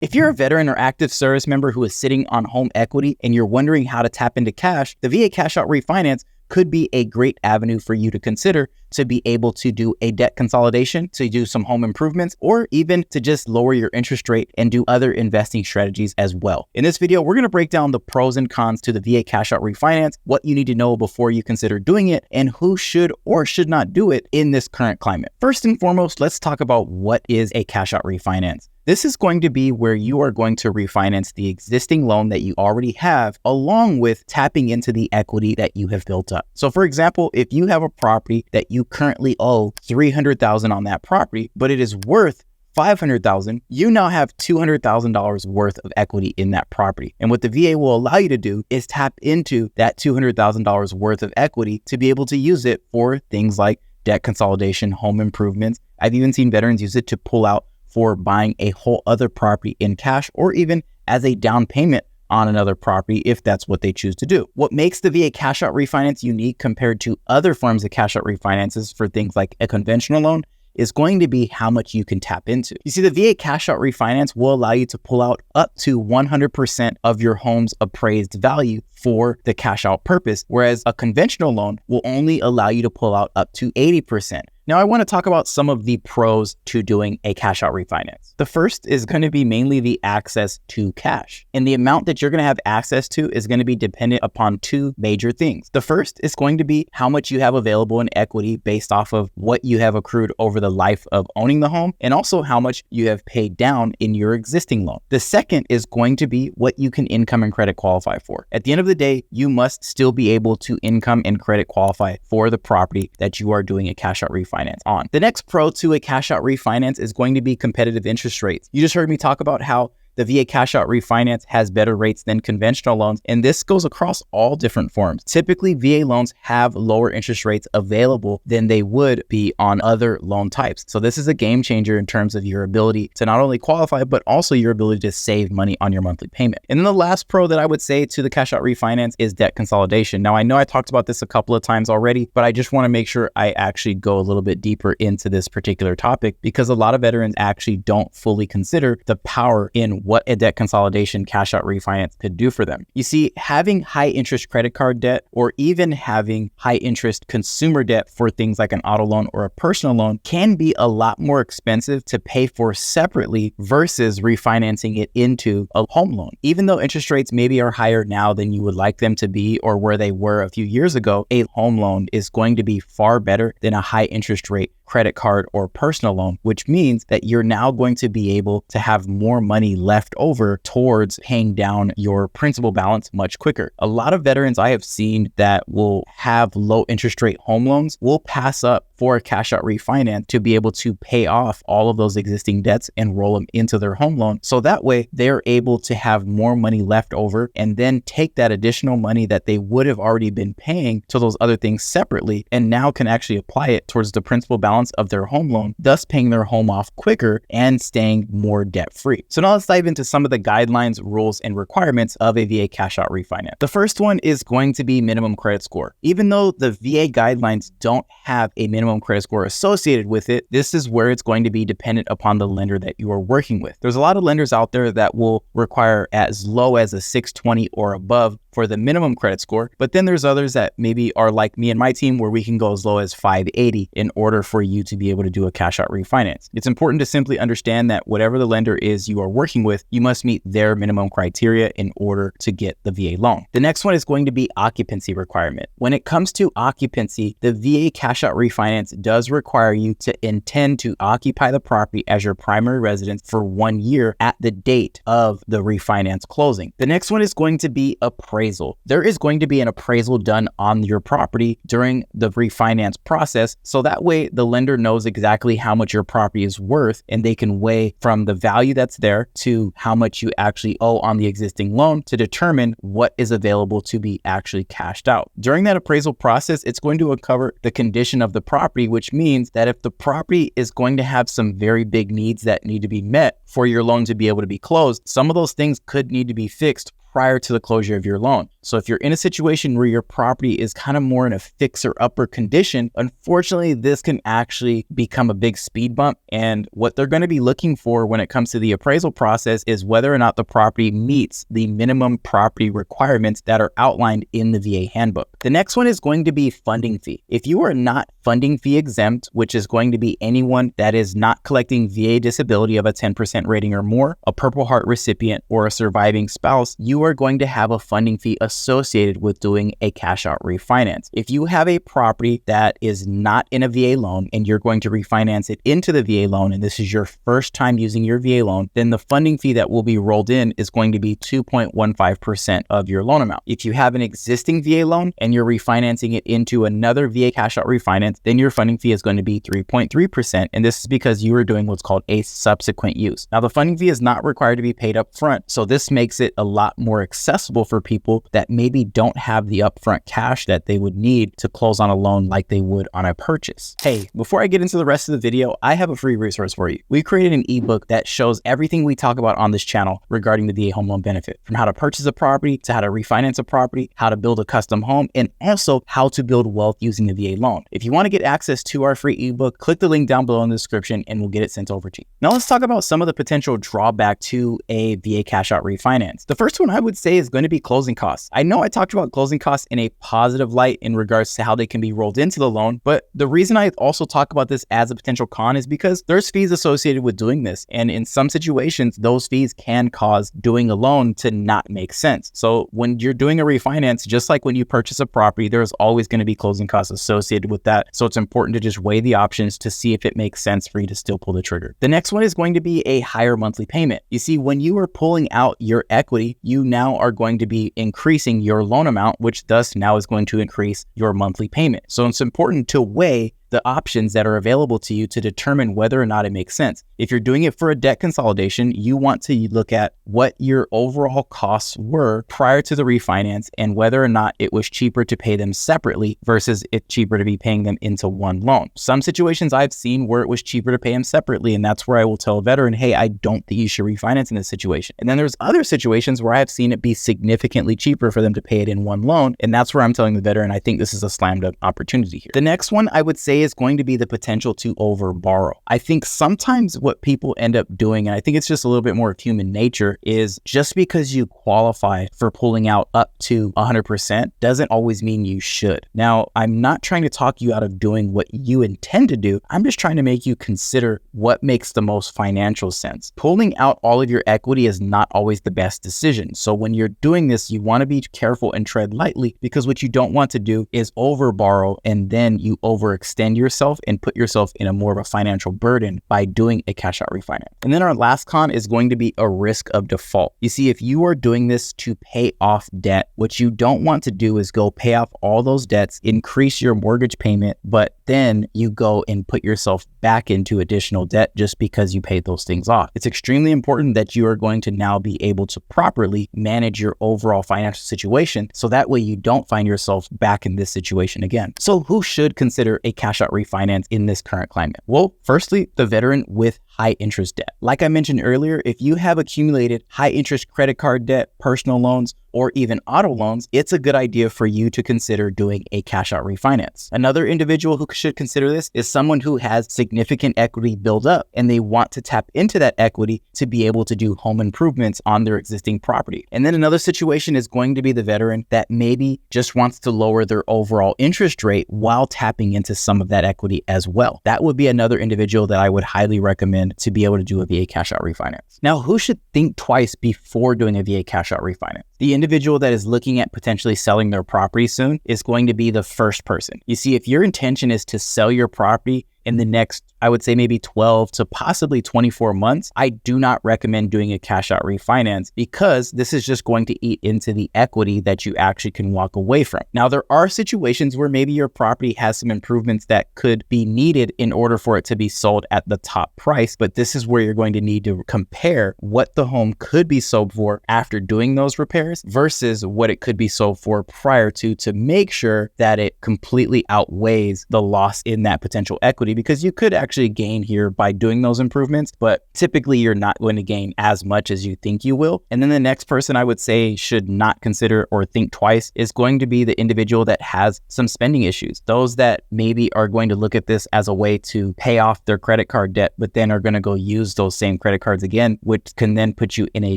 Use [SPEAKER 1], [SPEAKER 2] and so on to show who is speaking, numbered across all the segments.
[SPEAKER 1] If you're a veteran or active service member who is sitting on home equity and you're wondering how to tap into cash, the VA Cash-Out Refinance could be a great avenue for you to consider to be able to do a debt consolidation, to do some home improvements, or even to just lower your interest rate and do other investing strategies as well. In this video, we're going to break down the pros and cons to the VA Cash-Out Refinance, what you need to know before you consider doing it, and who should or should not do it in this current climate. First and foremost, let's talk about what is a cash-out refinance. This is going to be where you are going to refinance the existing loan that you already have, along with tapping into the equity that you have built up. So for example, if you have a property that you currently owe $300,000 on that property, but it is worth $500,000, you now have $200,000 worth of equity in that property. And what the VA will allow you to do is tap into that $200,000 worth of equity to be able to use it for things like debt consolidation, home improvements. I've even seen veterans use it to pull out for buying a whole other property in cash, or even as a down payment on another property if that's what they choose to do. What makes the VA Cash-Out Refinance unique compared to other forms of cash-out refinances for things like a conventional loan is going to be how much you can tap into. You see, the VA Cash-Out Refinance will allow you to pull out up to 100% of your home's appraised value for the cash-out purpose, whereas a conventional loan will only allow you to pull out up to 80%. Now, I want to talk about some of the pros to doing a cash-out refinance. The first is going to be mainly the access to cash. And the amount that you're going to have access to is going to be dependent upon two major things. The first is going to be how much you have available in equity based off of what you have accrued over the life of owning the home, and also how much you have paid down in your existing loan. The second is going to be what you can income and credit qualify for. At the end of the day, you must still be able to income and credit qualify for the property that you are doing a cash-out refinance on. The next pro to a cash-out refinance is going to be competitive interest rates. You just heard me talk about how the VA Cash-Out Refinance has better rates than conventional loans, and this goes across all different forms. Typically, VA loans have lower interest rates available than they would be on other loan types. So this is a game changer in terms of your ability to not only qualify, but also your ability to save money on your monthly payment. And then the last pro that I would say to the cash-out refinance is debt consolidation. Now, I know I talked about this a couple of times already, but I just want to make sure I actually go a little bit deeper into this particular topic, because a lot of veterans actually don't fully consider the power in what a debt consolidation cash-out refinance could do for them. You see, having high interest credit card debt, or even having high interest consumer debt for things like an auto loan or a personal loan, can be a lot more expensive to pay for separately versus refinancing it into a home loan. Even though interest rates maybe are higher now than you would like them to be, or where they were a few years ago, a home loan is going to be far better than a high interest rate credit card or personal loan, which means that you're now going to be able to have more money left over towards paying down your principal balance much quicker. A lot of veterans I have seen that will have low interest rate home loans will pass up for a cash-out refinance to be able to pay off all of those existing debts and roll them into their home loan. So that way they're able to have more money left over, and then take that additional money that they would have already been paying to those other things separately, and now can actually apply it towards the principal balance of their home loan, thus paying their home off quicker and staying more debt-free. So now let's dive into some of the guidelines, rules, and requirements of a VA cash-out refinance. The first one is going to be minimum credit score. Even though the VA guidelines don't have a minimum credit score associated with it, this is where it's going to be dependent upon the lender that you are working with. There's a lot of lenders out there that will require as low as a 620 or above for the minimum credit score, but then there's others that maybe are like me and my team, where we can go as low as 580 in order for you to be able to do a cash-out refinance. It's important to simply understand that whatever the lender is you are working with, you must meet their minimum criteria in order to get the VA loan. The next one is going to be occupancy requirement. When it comes to occupancy, the VA cash-out refinance does require you to intend to occupy the property as your primary residence for 1 year at the date of the refinance closing. The next one is going to be appraisal. There is going to be an appraisal done on your property during the refinance process, so that way the lender knows exactly how much your property is worth, and they can weigh from the value that's there to how much you actually owe on the existing loan to determine what is available to be actually cashed out. During that appraisal process, it's going to uncover the condition of the property, which means that if the property is going to have some very big needs that need to be met for your loan to be able to be closed, some of those things could need to be fixed prior to the closure of your loan. So if you're in a situation where your property is kind of more in a fixer-upper condition, unfortunately, this can actually become a big speed bump. And what they're going to be looking for when it comes to the appraisal process is whether or not the property meets the minimum property requirements that are outlined in the VA handbook. The next one is going to be funding fee. If you are not funding fee exempt, which is going to be anyone that is not collecting VA disability of a 10% rating or more, a Purple Heart recipient, or a surviving spouse, you are going to have a funding fee associated with doing a cash out refinance. If you have a property that is not in a VA loan and you're going to refinance it into the VA loan, and this is your first time using your VA loan, then the funding fee that will be rolled in is going to be 2.15% of your loan amount. If you have an existing VA loan and you're refinancing it into another VA cash out refinance, then your funding fee is going to be 3.3%. And this is because you are doing what's called a subsequent use. Now, the funding fee is not required to be paid up front. So this makes it a lot more accessible for people that maybe don't have the upfront cash that they would need to close on a loan like they would on a purchase. Hey, before I get into the rest of the video, I have a free resource for you. We created an ebook that shows everything we talk about on this channel regarding the VA home loan benefit, from how to purchase a property to how to refinance a property, how to build a custom home, and also how to build wealth using the VA loan. If you want to get access to our free ebook, click the link down below in the description and we'll get it sent over to you. Now let's talk about some of the potential drawback to a VA cash out refinance. The first one I would say is going to be closing costs. I know I talked about closing costs in a positive light in regards to how they can be rolled into the loan, but the reason I also talk about this as a potential con is because there's fees associated with doing this. And in some situations, those fees can cause doing a loan to not make sense. So when you're doing a refinance, just like when you purchase a property, there's always going to be closing costs associated with that. So it's important to just weigh the options to see if it makes sense for you to still pull the trigger. The next one is going to be a higher monthly payment. You see, when you are pulling out your equity, you now are going to be increasing your loan amount, which thus now is going to increase your monthly payment. So it's important to weigh the options that are available to you to determine whether or not it makes sense. If you're doing it for a debt consolidation, you want to look at what your overall costs were prior to the refinance and whether or not it was cheaper to pay them separately versus it cheaper to be paying them into one loan. Some situations I've seen where it was cheaper to pay them separately, and that's where I will tell a veteran, hey, I don't think you should refinance in this situation. And then there's other situations where I've seen it be significantly cheaper for them to pay it in one loan, and that's where I'm telling the veteran, I think this is a slam dunk opportunity here. The next one I would say is going to be the potential to over borrow. I think sometimes what people end up doing, and I think it's just a little bit more of human nature, is just because you qualify for pulling out up to 100% doesn't always mean you should. Now, I'm not trying to talk you out of doing what you intend to do. I'm just trying to make you consider what makes the most financial sense. Pulling out all of your equity is not always the best decision. So when you're doing this, you want to be careful and tread lightly, because what you don't want to do is over borrow and then you overextend yourself and put yourself in a more of a financial burden by doing a cash out refinance. And then our last con is going to be a risk of default. You see, if you are doing this to pay off debt, what you don't want to do is go pay off all those debts, increase your mortgage payment, but then you go and put yourself back into additional debt just because you paid those things off. It's extremely important that you are going to now be able to properly manage your overall financial situation, so that way you don't find yourself back in this situation again. So who should consider a cash out refinance in this current climate? Well, firstly, the veteran with high interest debt. Like I mentioned earlier, if you have accumulated high interest credit card debt, personal loans, or even auto loans, it's a good idea for you to consider doing a cash out refinance. Another individual who should consider this is someone who has significant equity built up and they want to tap into that equity to be able to do home improvements on their existing property. And then another situation is going to be the veteran that maybe just wants to lower their overall interest rate while tapping into some of that equity as well. That would be another individual that I would highly recommend to be able to do a VA cash out refinance. Now, who should think twice before doing a VA cash out refinance? The individual that is looking at potentially selling their property soon is going to be the first person. You see, if your intention is to sell your property in the next, I would say maybe 12 to possibly 24 months, I do not recommend doing a cash out refinance, because this is just going to eat into the equity that you actually can walk away from. Now, there are situations where maybe your property has some improvements that could be needed in order for it to be sold at the top price, but this is where you're going to need to compare what the home could be sold for after doing those repairs versus what it could be sold for prior to make sure that it completely outweighs the loss in that potential equity. because you could actually gain here by doing those improvements, but typically you're not going to gain as much as you think you will. And then the next person I would say should not consider or think twice is going to be the individual that has some spending issues. Those that maybe are going to look at this as a way to pay off their credit card debt, but then are going to go use those same credit cards again, which can then put you in a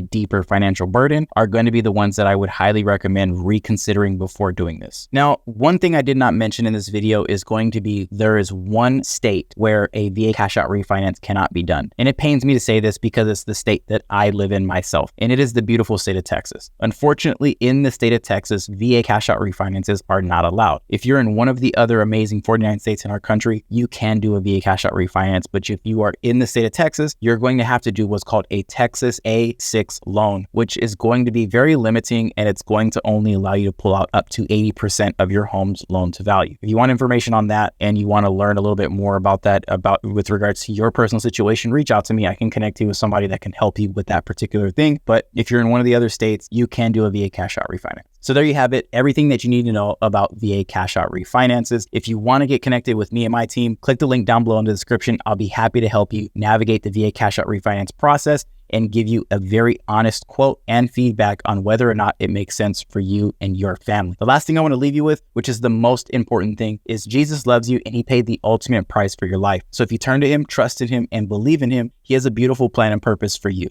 [SPEAKER 1] deeper financial burden, are going to be the ones that I would highly recommend reconsidering before doing this. Now, one thing I did not mention in this video is going to be there is one state where a VA cash-out refinance cannot be done. And it pains me to say this because it's the state that I live in myself, and it is the beautiful state of Texas. Unfortunately, in the state of Texas, VA cash-out refinances are not allowed. If you're in one of the other amazing 49 states in our country, you can do a VA cash-out refinance, but if you are in the state of Texas, you're going to have to do what's called a Texas A6 loan, which is going to be very limiting, and it's going to only allow you to pull out up to 80% of your home's loan to value. If you want information on that and you want to learn a little bit more about that, with regards to your personal situation, reach out to me. I can connect you with somebody that can help you with that particular thing. But if you're in one of the other states, you can do a VA cash-out refinance. So there you have it, everything that you need to know about VA cash-out refinances. If you want to get connected with me and my team, click the link down below in the description. I'll be happy to help you navigate the VA cash-out refinance process and give you a very honest quote and feedback on whether or not it makes sense for you and your family. The last thing I want to leave you with, which is the most important thing, is Jesus loves you and he paid the ultimate price for your life. So if you turn to him, trust in him, and believe in him, he has a beautiful plan and purpose for you.